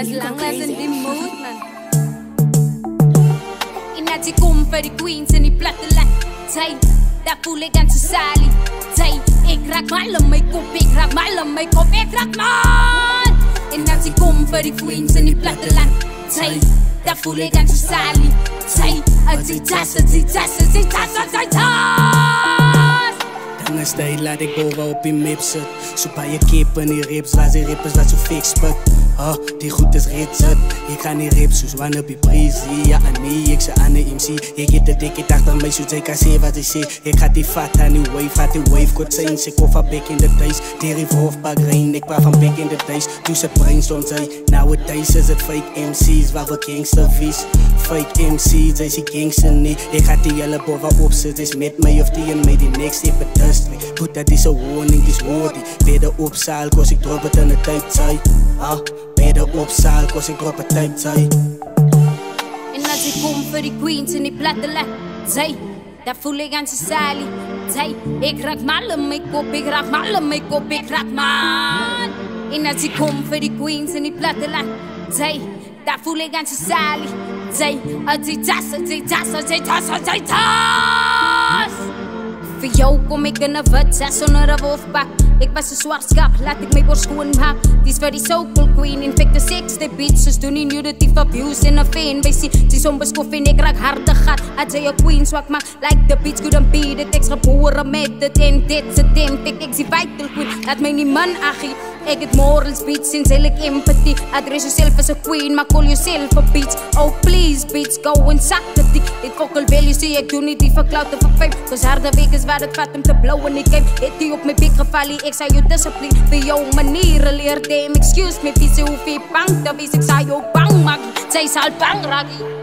as long as in the mood, man. Inat ik kom voor die queens in die platteland. Zij, daar voel ik aan zijn salie. Zij, ik raak mal om mijn kop, ik raak mal om mijn kop, ik raak man. Inat ik kom voor die queens in die platteland. Zij, daar voel ik aan zijn salie. Zij, uit die tas, uit die tas, uit die tas, uit die tas. Dan is tijd laat ik boven op die mip zit. Zo bij je kip en die rips, waar ze rippers wat zo fix sput. Oh, die goed is rit zit. Ik ga niet rips, zoals wanneer op die breezie. Ja, en nee, ik zeg aan de MC. Ik get de dikke dag dan mee, zoals ik kan zien wat ik zie. Ik ga die vat aan die wave kort zijn. Ik hoor van big in de days. Die rief hoofdbak rein, ik waar van big in de days. Toen ze brainstorm zei, nowadays is het fake MC's, waar we gangster vies. Fake MC's, zij zie gangster niet. Ik ga die hele bovenop zitten, is met mij of die en mij die niks heeft bedust. Goed, dat is een warning, die is woordig. Bij de opzaal, kost ik drop het in de tijd, zei. Bij de opzaal, kost ik drop het tijd, zei. En als ik kom voor die queens in die platteland, zij, daar voel ik aan zijn salie. Zij, ik raak mal om mijn kop, ik raak mal om mijn kop, ik raak man. En als ik kom voor die queens in die platteland, zij, daar voel ik aan zijn salie. Zij, uit die tas, uit die tas, uit die tas, uit die tas. Voor jou kom ik in een wit zes onder een wolfbak. Ik was een zwart schap, laat ik mijn borst schoonmaak. Die is voor die so-cool queen, infecte sexy bitches. Doen die nudity abuse in een fanbase. Ze is onbeschoft en ik raak harde gat. Als jij je queen zwak maakt, like the bitch couldn't beat it. Ik geboren met het en dit ze dempt. Ik zie vital queen, laat mij niet man agie. Ik het morals beats, sinds ik empathy. Address yourself as a queen, maar call yourself a bitch. Oh please bitch, go and suck the dick. Dit fokkel value zie ik doe niet die verklauwte voor fame. Cause harde week is waar het vat om te blowen. Ik heb het die op mijn bek gevallen. Ik zei je discipline, bij jouw manieren leer them. Excuse me, wie ze hoeveel bang te wees. Ik zei jou bang maken, zij zal bang raken.